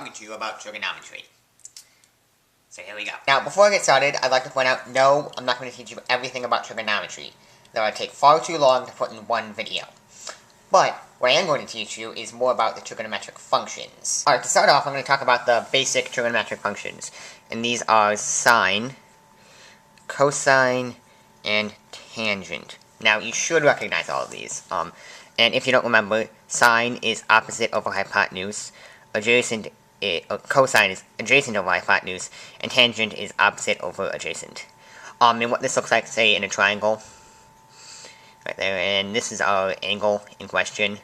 talking to you about trigonometry. So here we go. Now, before I get started, I'd like to point out, no, I'm not going to teach you everything about trigonometry. That would take far too long to put in one video. But, what I am going to teach you is more about the trigonometric functions. Alright, to start off, I'm going to talk about the basic trigonometric functions. And these are sine, cosine, and tangent. Now, you should recognize all of these. And if you don't remember, sine is opposite over hypotenuse, cosine is adjacent over hypotenuse, and tangent is opposite over adjacent. And what this looks like, say, in a triangle, right there, and this is our angle in question.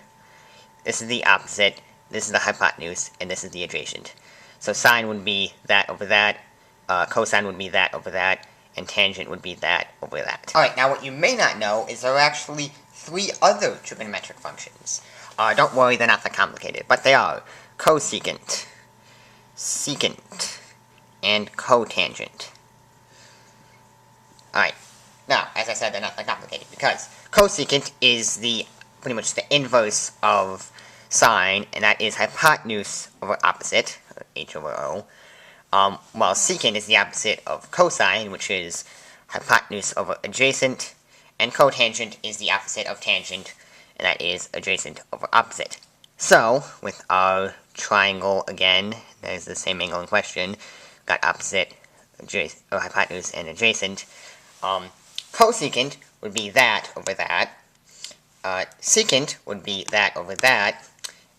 This is the opposite, this is the hypotenuse, and this is the adjacent. So sine would be that over that, cosine would be that over that, and tangent would be that over that. Alright, now what you may not know is there are actually 3 other trigonometric functions. Don't worry, they're not that complicated, but they are cosecant, secant, and cotangent. Alright, now, as I said, they're not that complicated, because cosecant is pretty much the inverse of sine, and that is hypotenuse over opposite, h over o, while secant is the opposite of cosine, which is hypotenuse over adjacent, and cotangent is the opposite of tangent, and that is adjacent over opposite. So, with our triangle again, that is the same angle in question, got opposite, or hypotenuse, and adjacent. Cosecant would be that over that, secant would be that over that,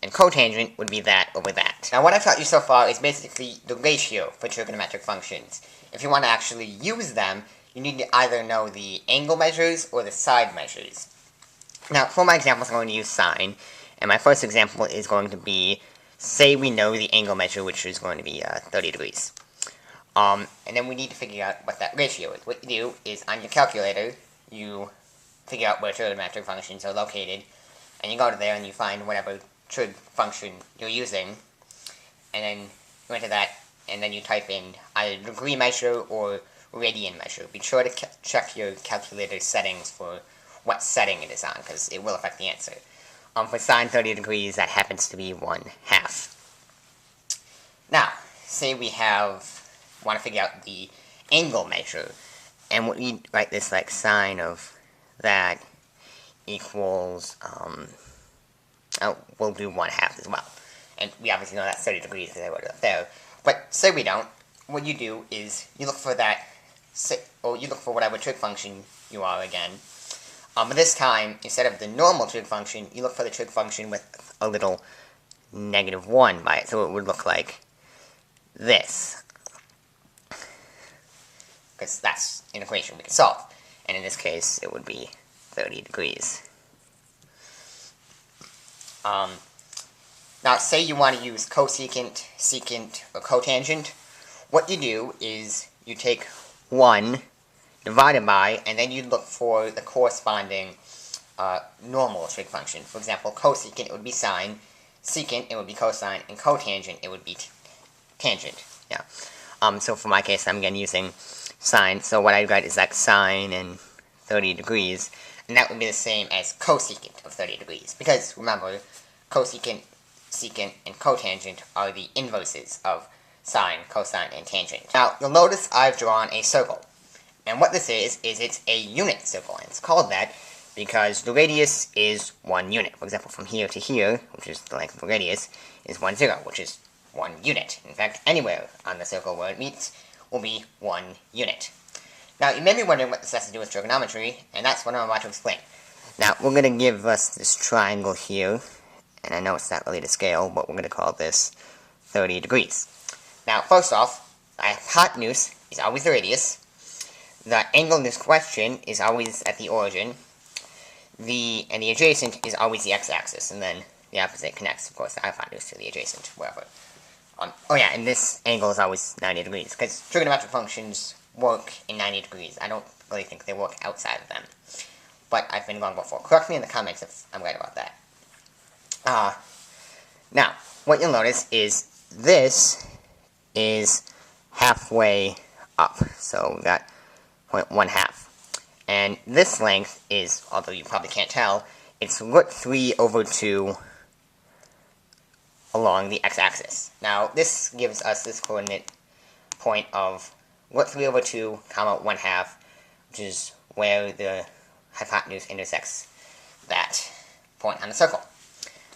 and cotangent would be that over that. Now what I've taught you so far is basically the ratio for trigonometric functions. If you want to actually use them, you need to either know the angle measures or the side measures. Now for my examples, I'm going to use sine, and my first example is going to be, say we know the angle measure, which is going to be 30 degrees. And then we need to figure out what that ratio is. What you do is, on your calculator, you figure out where trigonometric functions are located, and you go to there and you find whatever trig function you're using, and then you enter that, and then you type in either degree measure or radian measure. Be sure to check your calculator settings for what setting it is on, because it will affect the answer. For sine 30 degrees, that happens to be 1/2. Now, say we want to figure out the angle measure, and we write this like sine of that equals, we'll do 1/2 as well. And we obviously know that's 30 degrees because I wrote it up there. But say we don't, what you do is you look for that, or you look for whatever trig function you are again. But this time, instead of the normal trig function, you look for the trig function with a little -1 by it. So it would look like this, because that's an equation we can solve. And in this case, it would be 30 degrees. Now, say you want to use cosecant, secant, or cotangent. What you do is you take 1 divided by, and then you look for the corresponding normal trig function. For example, cosecant, it would be sine, secant, it would be cosine, and cotangent, it would be tangent. Yeah. So for my case, I'm again using sine. So what I write is that sine and 30 degrees, and that would be the same as cosecant of 30 degrees. Because, remember, cosecant, secant, and cotangent are the inverses of sine, cosine, and tangent. Now, you'll notice I've drawn a circle. And what this is it's a unit circle, and it's called that because the radius is 1 unit. For example, from here to here, which is the length of the radius, is 1, 0, which is 1 unit. In fact, anywhere on the circle where it meets will be 1 unit. Now, you may be wondering what this has to do with trigonometry, and that's what I'm about to explain. Now, we're going to give us this triangle here, and I know it's not really to scale, but we're going to call this 30 degrees. Now, first off, the hypotenuse is always the radius. The angle in this question is always at the origin. And the adjacent is always the x-axis, and then the opposite connects, of course, the hypotenuse to the adjacent, wherever. Oh yeah, and this angle is always 90 degrees, because trigonometric functions work in 90 degrees. I don't really think they work outside of them. But I've been wrong before. Correct me in the comments if I'm right about that. Now, what you'll notice is this is halfway up. So we got 1/2. And this length is, although you probably can't tell, it's root 3 over 2 along the x-axis. Now, this gives us this coordinate point of what 3 over 2, comma 1/2, which is where the hypotenuse intersects that point on the circle.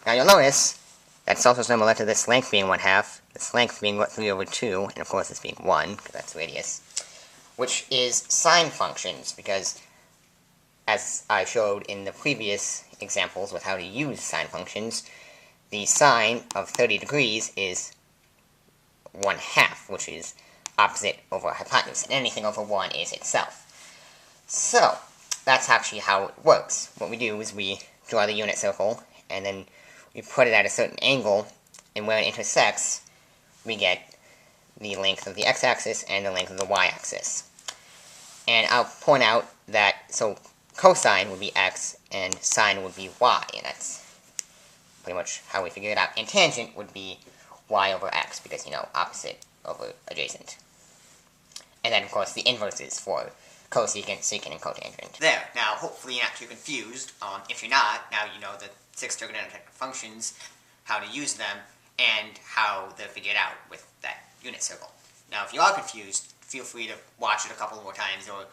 Now, you'll notice that's also similar to this length being 1/2, this length being what 3 over 2, and of course this being 1, because that's radius, which is sine functions, because as I showed in the previous examples with how to use sine functions, the sine of 30 degrees is 1/2, which is opposite over hypotenuse, and anything over 1 is itself. So, that's actually how it works. What we do is we draw the unit circle, and then we put it at a certain angle, and where it intersects, we get the length of the x-axis and the length of the y-axis. And I'll point out that, so cosine would be x, and sine would be y, and that's pretty much how we figure it out. And tangent would be y over x, because, you know, opposite over adjacent. And then, of course, the inverses for cosecant, secant, and cotangent. There. Now, hopefully you're not too confused. If you're not, now you know the 6 trigonometric functions, how to use them, and how they're figured out with that unit circle. Now, if you are confused, feel free to watch it a couple more times, or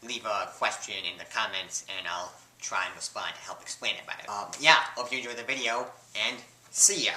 leave a question in the comments, and I'll try and respond to help explain it better. Yeah, hope you enjoyed the video, and see ya!